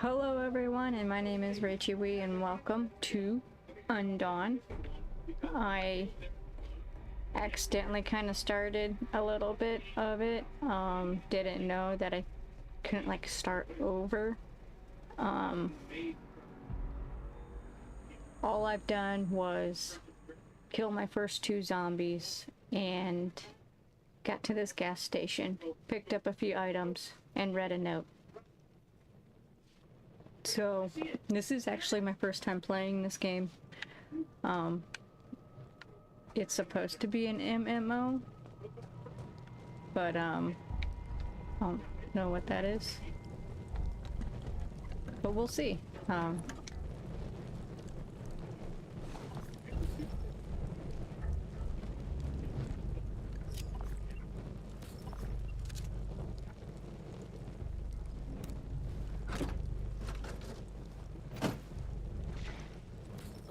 Hello everyone, and my name is Rachie Wee, and welcome to Undawn. I accidentally kind of started a little bit of it. Didn't know that I couldn't like start over. All I've done was kill my first 2 zombies and got to this gas station, picked up a few items, and read a note. So, this is actually my first time playing this game. It's supposed to be an MMO, but I don't know what that is. But we'll see.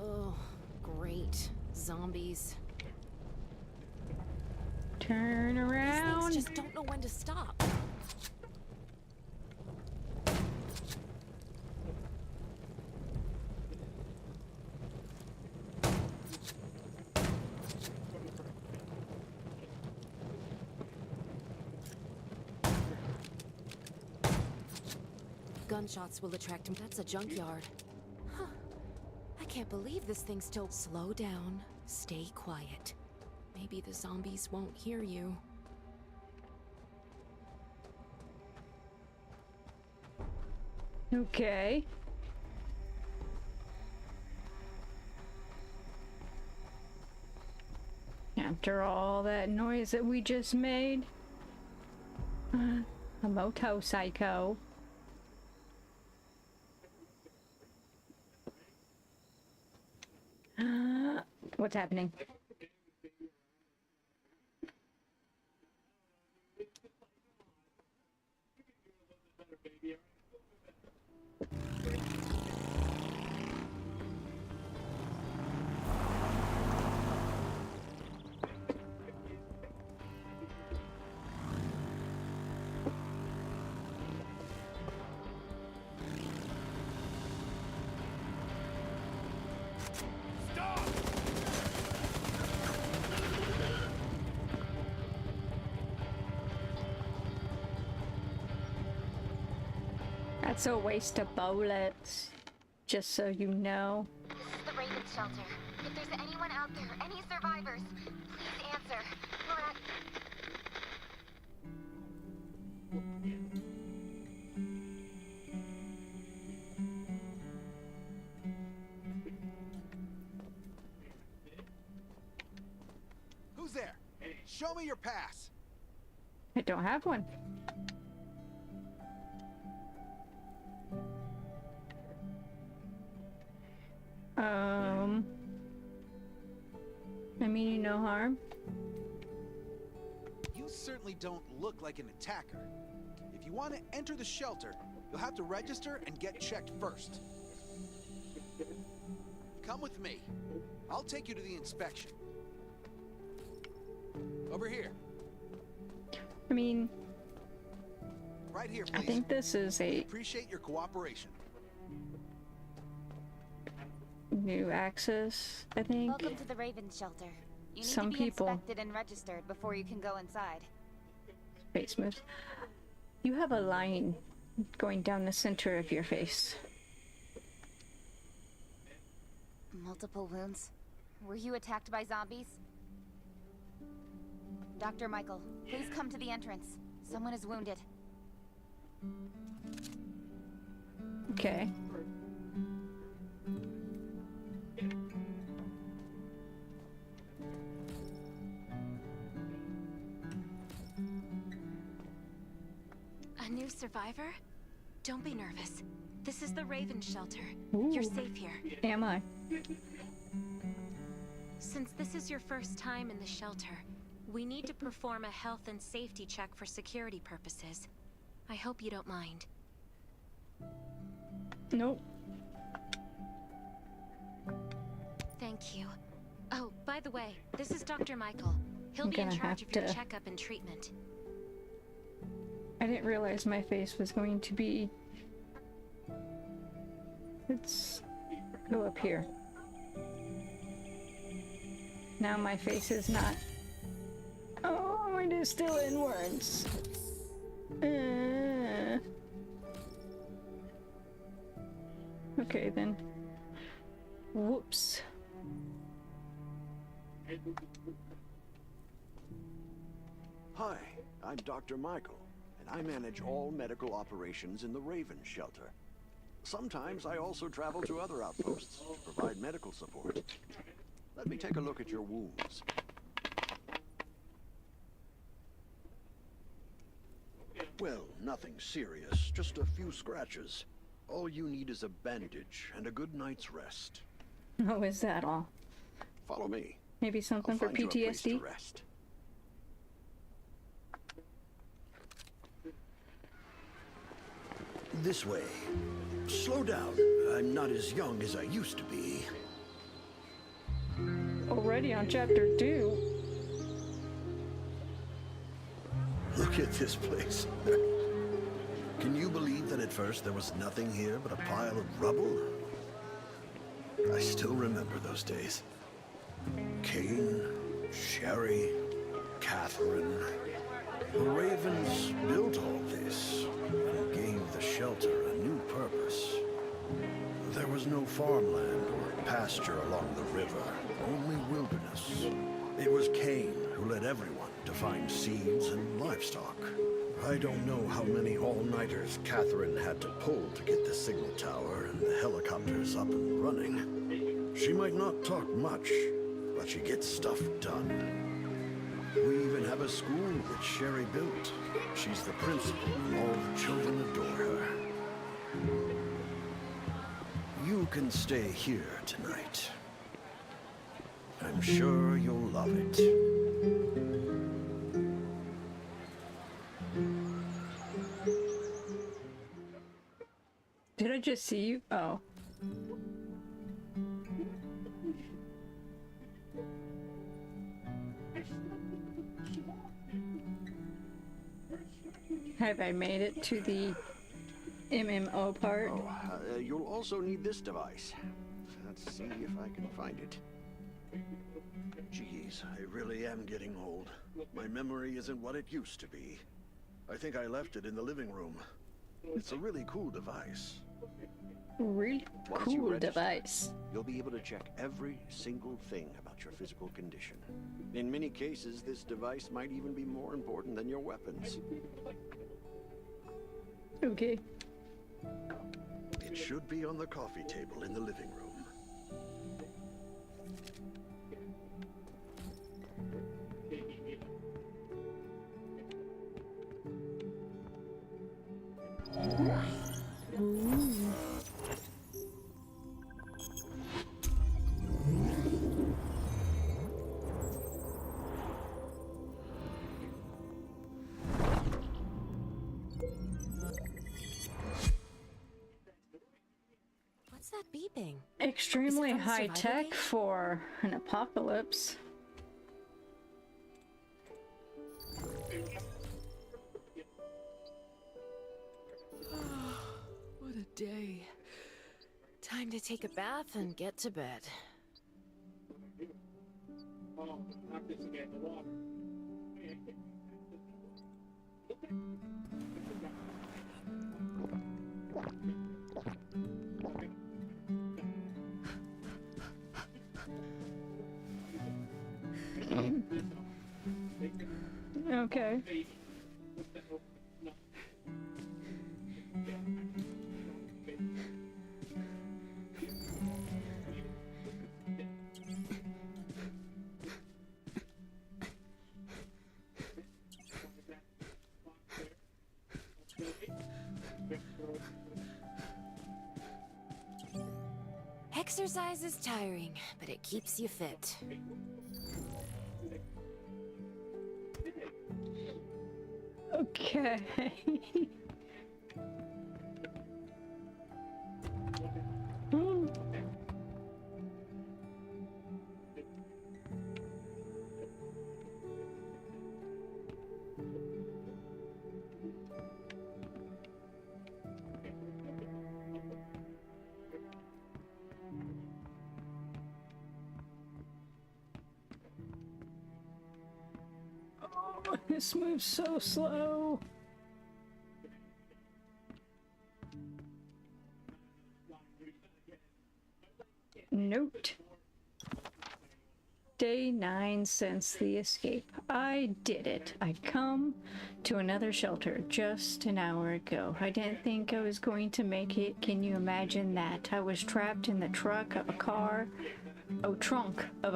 Oh, great. Zombies. Turn around. These things just don't know when to stop. Gunshots will attract him. That's a junkyard. Huh. I can't believe this thing's still... Slow down. Stay quiet. Maybe the zombies won't hear you. Okay. After all that noise that we just made. A motorcycle. What's happening? That's a waste of bullets, just so you know. This is the Raven shelter. If there's anyone out there, any survivors, please answer. We're at... Who's there? Show me your pass. I don't have one. I mean you no harm. You certainly don't look like an attacker. If you want to enter the shelter, you'll have to register and get checked first. Come with me. I'll take you to the inspection. Over here. I mean, Right here, please. I think this is We a appreciate your cooperation. new access, I think. Welcome to the Raven shelter. You need Some to be people- inspected and registered before you can go inside. Face moves. You have a line going down the center of your face. Multiple wounds. Were you attacked by zombies? Dr. Michael, please come to the entrance. Someone is wounded. Okay. A new survivor? Don't be nervous. This is the Raven shelter. Ooh. You're safe here. Am I? Since this is your first time in the shelter, we need to perform a health and safety check for security purposes. I hope you don't mind. Nope. Thank you. Oh, by the way, this is Dr. Michael. He'll I'm be in gonna charge have of your to- checkup and treatment. I didn't realize my face was going to be Let's go up here. Now my face is not... Oh, it is still inwards. Okay, then. Whoops. Hi, I'm Dr. Michael, and I manage all medical operations in the Raven shelter. Sometimes I also travel to other outposts to provide medical support. Let me take a look at your wounds. Well, nothing serious, just a few scratches. All you need is a bandage and a good night's rest. Oh, is that all? Follow me. Maybe something for I'll find you a place PTSD? to rest. This way. Slow down. I'm not as young as I used to be. Already on chapter 2. Look at this place. Can you believe that at first there was nothing here but a pile of rubble? I still remember those days. Kane, Sherry, Catherine. The Ravens built all this and gave the shelter a new purpose. There was no farmland or pasture along the river, only wilderness. It was Kane who led everyone to find seeds and livestock. I don't know how many all-nighters Catherine had to pull to get the signal tower and the helicopters up and running. She might not talk much, but she gets stuff done. We even have a school that Sherry built. She's the principal, and all the children adore her. You can stay here tonight. I'm sure you'll love it. Did I just see you? Oh. Have I made it to the MMO part? Oh, you'll also need this device. Let's see if I can find it. Jeez, I really am getting old. My memory isn't what it used to be. I think I left it in the living room. It's a really cool device. Really Once you cool register, device. You'll be able to check every single thing about your physical condition. In many cases, this device might even be more important than your weapons. Okay. It should be on the coffee table in the living room. What's that beeping? Extremely Is it from the high survival tech game? for an apocalypse. What a day. Time to take a bath and get to bed. Okay. Exercise is tiring, but it keeps you fit. Okay. This moves so slow. Note. Day 9 since the escape. I did it. I come to another shelter just an hour ago. I didn't think I was going to make it. Can you imagine that? I was trapped in the trunk of a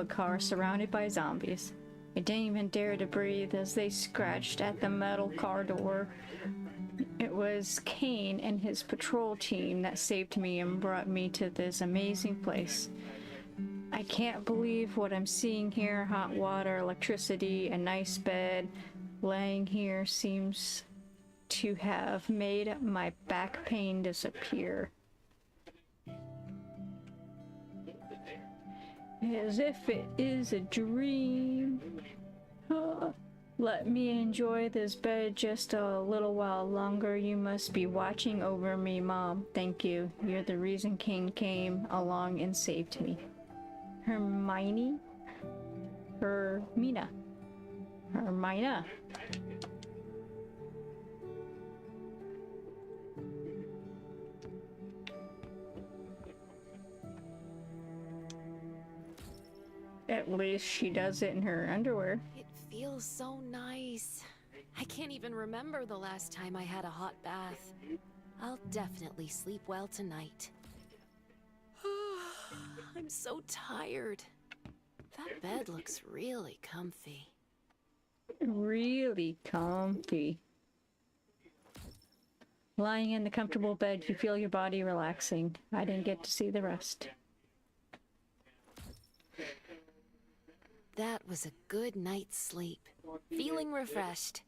car surrounded by zombies. I didn't even dare to breathe as they scratched at the metal car door. It was Kane and his patrol team that saved me and brought me to this amazing place. I can't believe what I'm seeing here. Hot water, electricity, a nice bed. Laying here seems to have made my back pain disappear. As if it is a dream. Let me enjoy this bed just a little while longer. You must be watching over me, Mom. Thank you. You're the reason King came along and saved me. Hermina. At least she does it in her underwear. It feels so nice. I can't even remember the last time I had a hot bath. I'll definitely sleep well tonight. I'm so tired. That bed looks really comfy. Really comfy. Lying in the comfortable bed, you feel your body relaxing. I didn't get to see the rest. That was a good night's sleep. Feeling refreshed.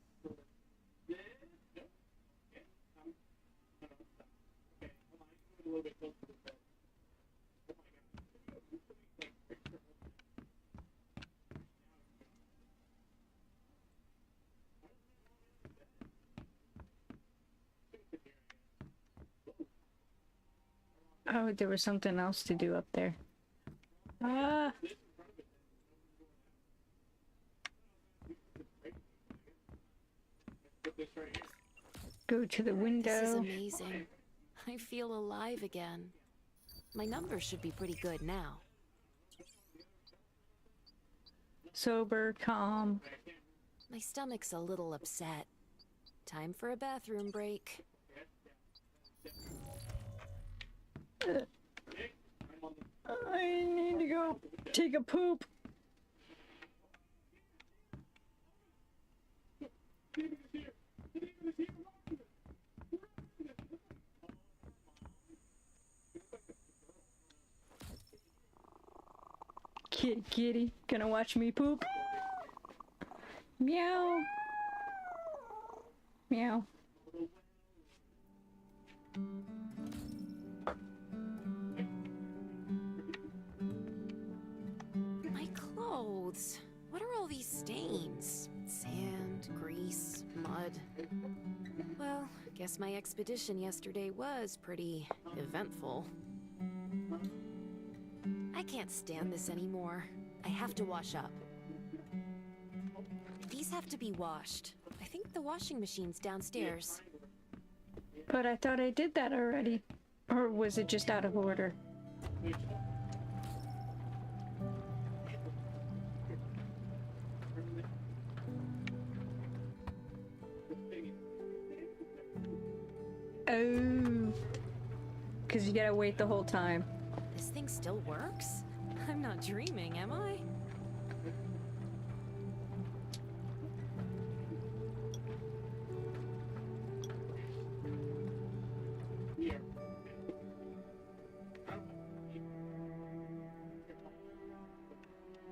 Oh, there was something else to do up there. Ah! Go to the window. This is amazing. I feel alive again. My numbers should be pretty good now. Sober, calm. My stomach's a little upset. Time for a bathroom break. I need to go take a poop. Kitty, gonna watch me poop? Meow. Meow. My clothes. What are all these stains? Sand, grease, mud. Well, guess my expedition yesterday was pretty eventful. I can't stand this anymore. I have to wash up. These have to be washed. I think the washing machine's downstairs. But I thought I did that already. Or was it just out of order? Oh. Because you gotta wait the whole time. This thing still works? I'm not dreaming, am I?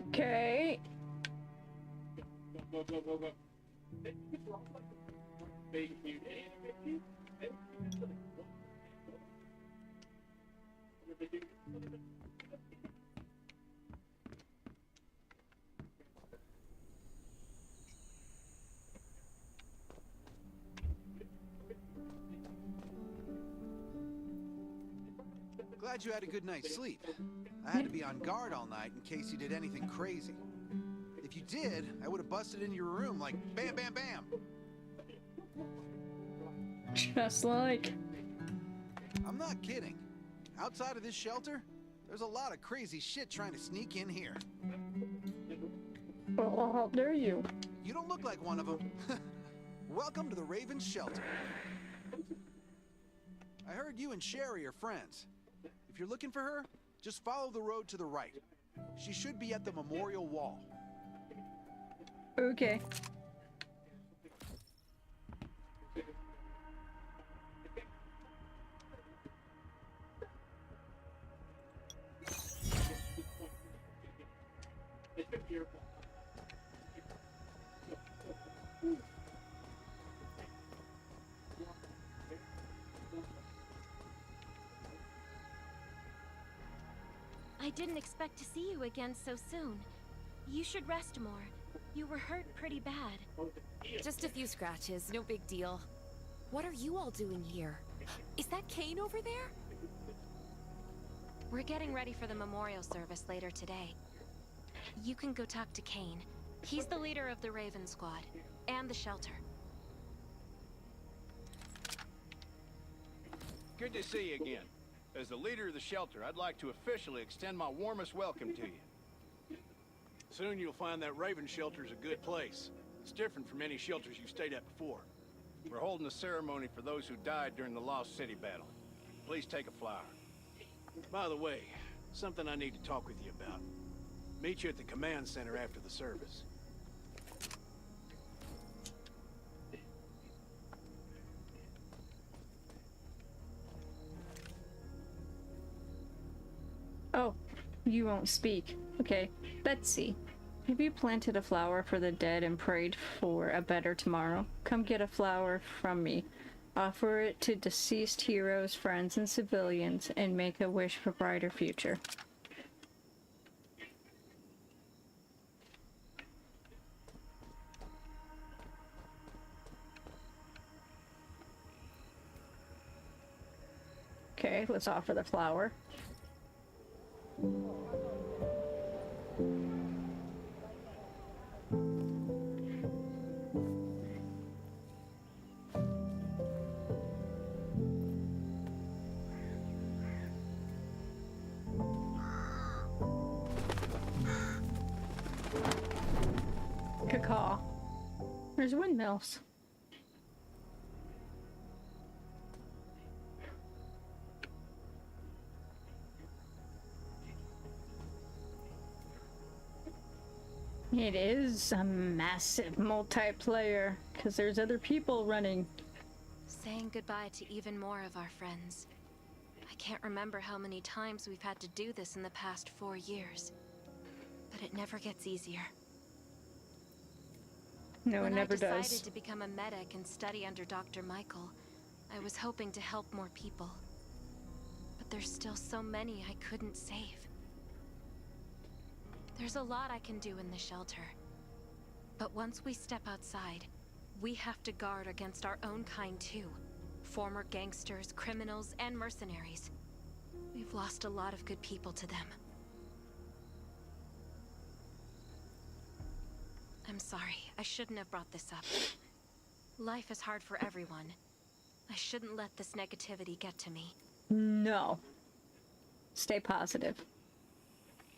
Okay. Glad you had a good night's sleep. I had to be on guard all night in case you did anything crazy. If If you did, I would have busted into your room like bam, bam, bam. Just like. I'm not kidding. Outside of this shelter, there's a lot of crazy shit trying to sneak in here. Well, how dare you? You don't look like one of them. Welcome to the Raven's shelter. I heard you and Sherry are friends. If you're looking for her, just follow the road to the right. She should be at the memorial wall. Okay. I didn't expect to see you again so soon. You should rest more. You were hurt pretty bad. Just a few scratches, no big deal. What are you all doing here? Is that Kane over there? We're getting ready for the memorial service later today. You can go talk to Kane. He's the leader of the Raven Squad, and the shelter. Good to see you again. As the leader of the shelter, I'd like to officially extend my warmest welcome to you. Soon you'll find that Raven shelter's a good place. It's different from any shelters you've stayed at before. We're holding a ceremony for those who died during the Lost City battle. Please take a flower. By the way, something I need to talk with you about. Meet you at the command center after the service. Oh, you won't speak. Okay, Betsy. Have you planted a flower for the dead and prayed for a better tomorrow? Come get a flower from me. Offer it to deceased heroes, friends, and civilians, and make a wish for a brighter future. Okay, let's offer the flower. Caw. There's windmills. It is a massive multiplayer, because there's other people running. Saying goodbye to even more of our friends. I can't remember how many times we've had to do this in the past 4 years. But it never gets easier. No, it never When I does. decided to become a medic and study under Dr. Michael, I was hoping to help more people. But there's still so many I couldn't save. There's a lot I can do in the shelter. But once we step outside, we have to guard against our own kind too. Former gangsters, criminals, and mercenaries. We've lost a lot of good people to them. I'm sorry, I shouldn't have brought this up. Life is hard for everyone. I shouldn't let this negativity get to me. No. Stay positive.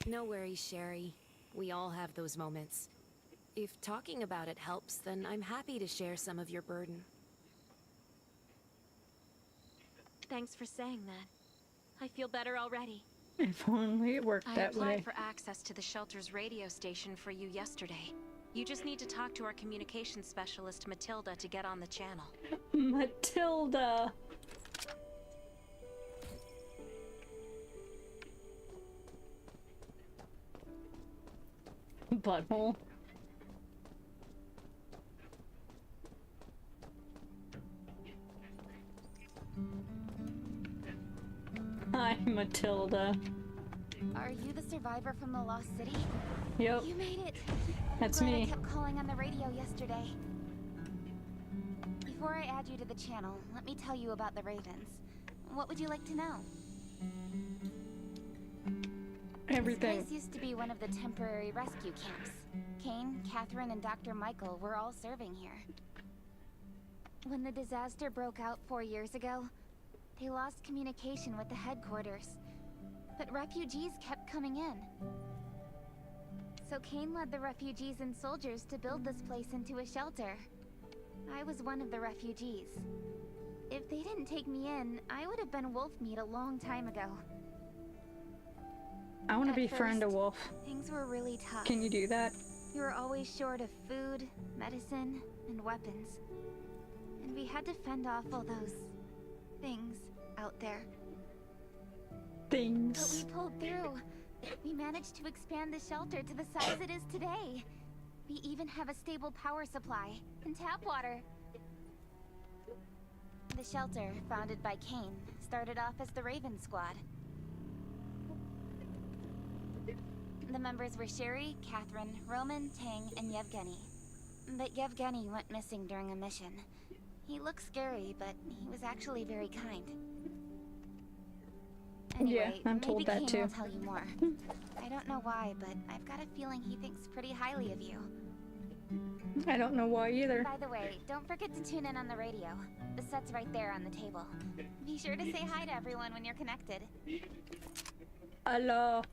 No worries, Sherry. We all have those moments. If talking about it helps, then I'm happy to share some of your burden. Thanks for saying that. I feel better already. If only it worked I that applied way. for access to the shelter's radio station for you yesterday. You just need to talk to our communications specialist, Matilda, to get on the channel. Matilda! Butthole. Hi, Matilda. Are you the survivor from the Lost City? Yep, You made it. that's Glad I me. kept calling on the radio yesterday. Before I add you to the channel, let me tell you about the Ravens. What would you like to know? everything. This place used to be one of the temporary rescue camps. Kane, Catherine, and Dr. Michael were all serving here. When the disaster broke out 4 years ago, they lost communication with the headquarters. But refugees kept coming in. So Kane led the refugees and soldiers to build this place into a shelter. I was one of the refugees. If they didn't take me in, I would have been wolf meat a long time ago. I want to At befriend a first, wolf. Things were really tough. Can you do that? We were always short of food, medicine, and weapons. And we had to fend off all those things out there. But Things. we pulled through. We managed to expand the shelter to the size it is today. We even have a stable power supply and tap water. The shelter, founded by Kane, started off as the Raven Squad. The members were Sherry, Catherine, Roman, Tang, and Yevgeny. But Yevgeny went missing during a mission. He looked scary, but he was actually very kind. Anyway, I'm told maybe that Kane too. will tell you more. I don't know why, but I've got a feeling he thinks pretty highly of you. I don't know why either. By the way, don't forget to tune in on the radio. The set's right there on the table. Be sure to say hi to everyone when you're connected. Hello.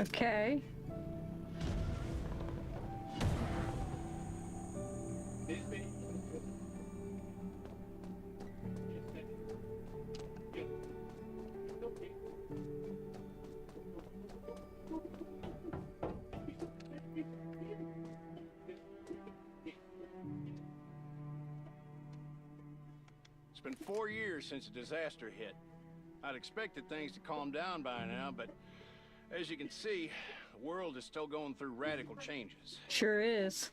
Okay. It's been 4 years since the disaster hit. I'd expected things to calm down by now, but as you can see, the world is still going through radical changes. Sure is.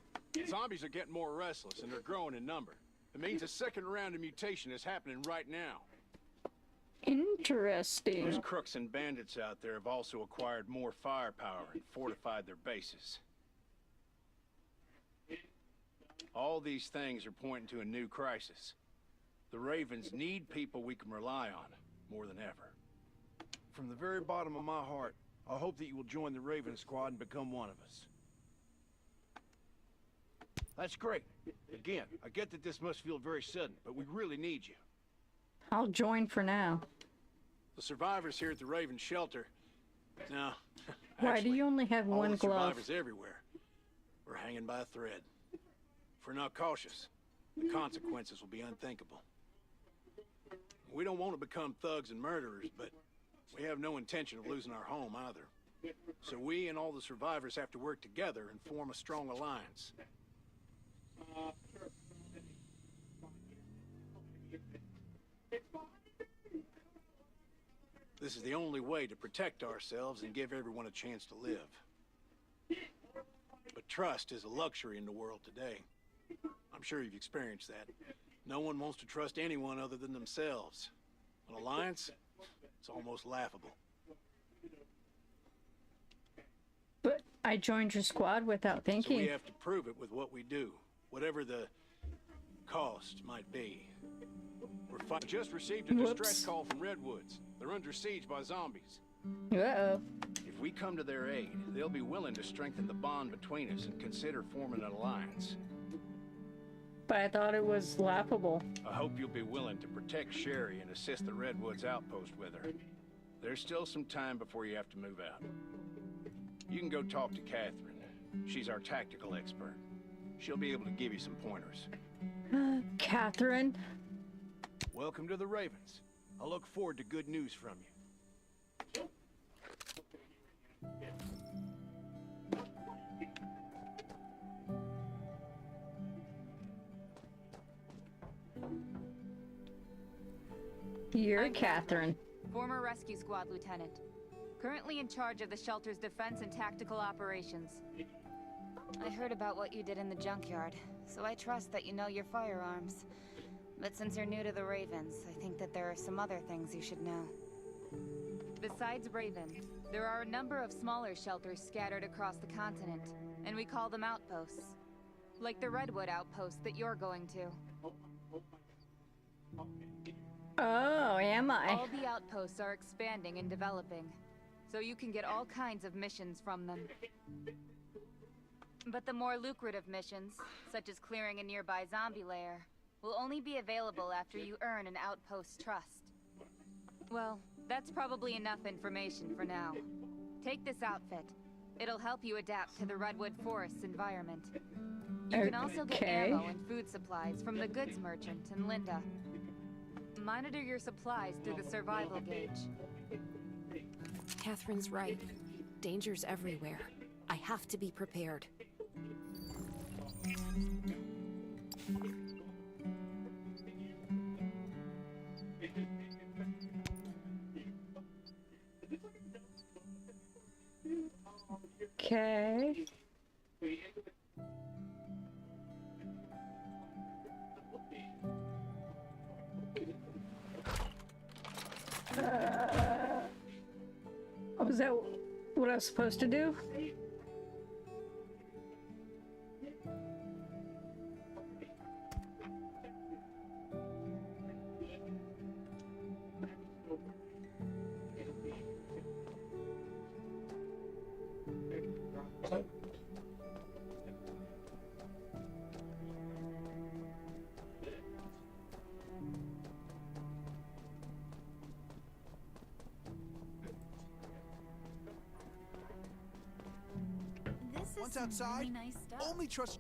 Zombies are getting more restless and they're growing in number. It means a second round of mutation is happening right now. Interesting. Those crooks and bandits out there have also acquired more firepower and fortified their bases. All these things are pointing to a new crisis. The Ravens need people we can rely on, more than ever. From the very bottom of my heart, I hope that you will join the Raven Squad and become one of us. That's great. Again, I get that this must feel very sudden, but we really need you. I'll join for now. The survivors here at the Raven Shelter... No, Why do you only have all one the glove? survivors everywhere. We're hanging by a thread. If we're not cautious, the consequences will be unthinkable. We don't want to become thugs and murderers, but we have no intention of losing our home either. So we and all the survivors have to work together and form a strong alliance. This is the only way to protect ourselves and give everyone a chance to live. But trust is a luxury in the world today. I'm sure you've experienced that. No one wants to trust anyone other than themselves. An alliance? It's almost laughable. But I joined your squad without So thinking. we have to prove it with what we do, whatever the cost might be. We're just received a distress Whoops. call from Redwoods. They're under siege by zombies. Uh-oh. If we come to their aid, they'll be willing to strengthen the bond between us and consider forming an alliance. But I thought it was laughable. I hope you'll be willing to protect Sherry and assist the Redwoods outpost with her. There's still some time before you have to move out. You can go talk to Catherine. She's our tactical expert. She'll be able to give you some pointers. Catherine? Welcome to the Ravens. I look forward to good news from you. You're I'm Catherine. Former rescue squad lieutenant. Currently in charge of the shelter's defense and tactical operations. I heard about what you did in the junkyard, so I trust that you know your firearms. But since you're new to the Ravens, I think that there are some other things you should know. Besides Raven, there are a number of smaller shelters scattered across the continent, and we call them outposts. Like the Redwood outpost that you're going to. Oh, am I? All the outposts are expanding and developing, so you can get all kinds of missions from them. But the more lucrative missions, such as clearing a nearby zombie lair, will only be available after you earn an outpost's trust. Well, that's probably enough information for now. Take this outfit. It'll help you adapt to the Redwood Forest's environment. You can also get ammo and food supplies from the goods merchant in Linda. Monitor your supplies through the survival gauge. Catherine's right. Danger's everywhere. I have to be prepared. Okay. Oh, is that what I was supposed to do? Once outside, really nice stuff. only trust...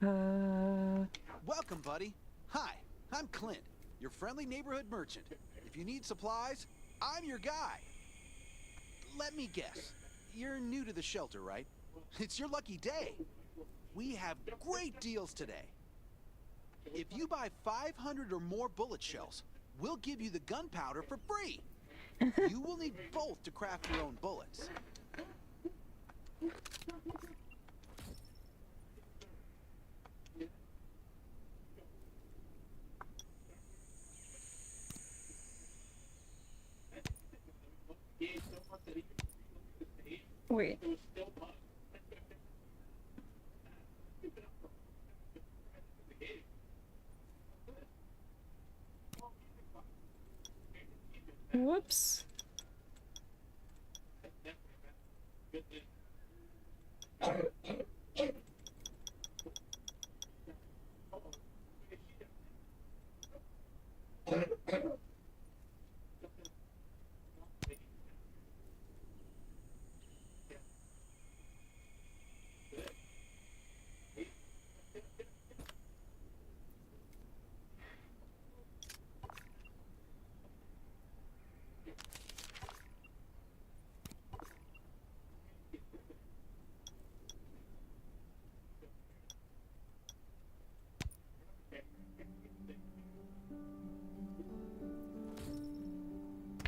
Welcome, buddy. Hi, I'm Clint, your friendly neighborhood merchant. If you need supplies, I'm your guy. Let me guess. You're new to the shelter, right? It's your lucky day. We have great deals today. If you buy 500 or more bullet shells, we'll give you the gunpowder for free. You will need both to craft your own bullets. Wait. Whoops.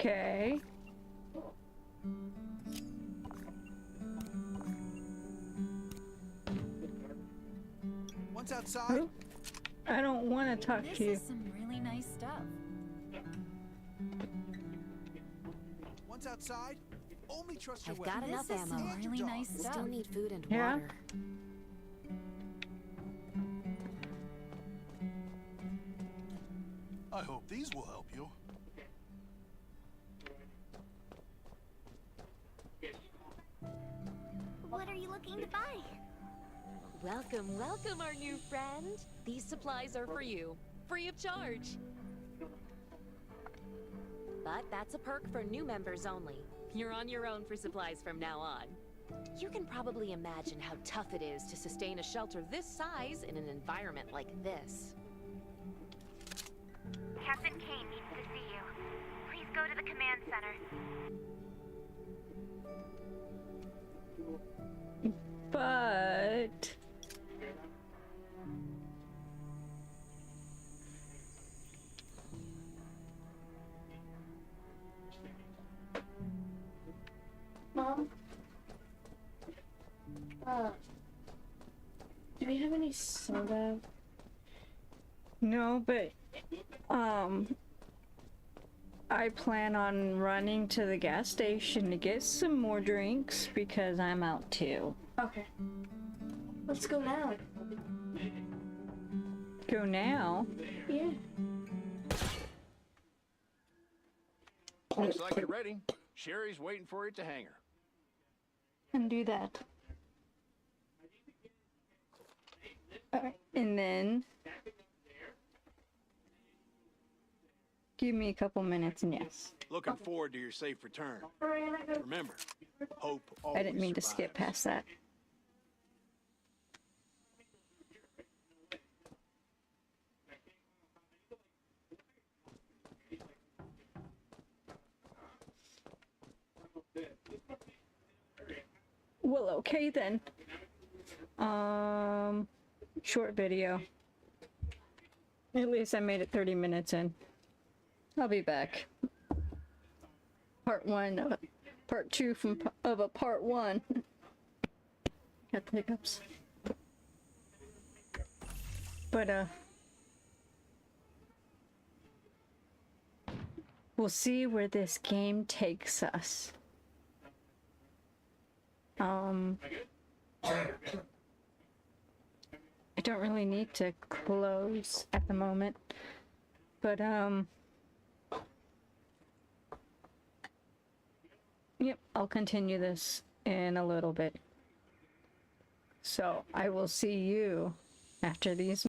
Okay. Once outside, Who? I don't want to talk This to you. is some really nice stuff. once outside, only trust your I've got weapon. enough This is ammo. some really nice Still stuff. need food and Yeah? water. I hope these will help you. What are you looking to buy? Welcome, welcome, our new friend. These supplies are for you, free of charge. But that's a perk for new members only. You're on your own for supplies from now on. You can probably imagine how tough it is to sustain a shelter this size in an environment like this. Captain Kane needs to see you. Please go to the command center. But Do we have any soda? No, but I plan on running to the gas station to get some more drinks because I'm out too. Okay. Let's go now. Go now? Yeah. Looks like you're ready. Sherry's waiting for you at the hangar. And do that. Alright, and then give me a couple minutes and yes. Looking forward to your safe return. Remember, hope always I didn't mean to skip survives. past that. Well, okay then. Short video. At least I made it 30 minutes in. I'll be back. Part 1, part 2 of a part 1. Got the hiccups. But, we'll see where this game takes us. I don't really need to close at the moment, but yep, I'll continue this in a little bit. So I will see you after these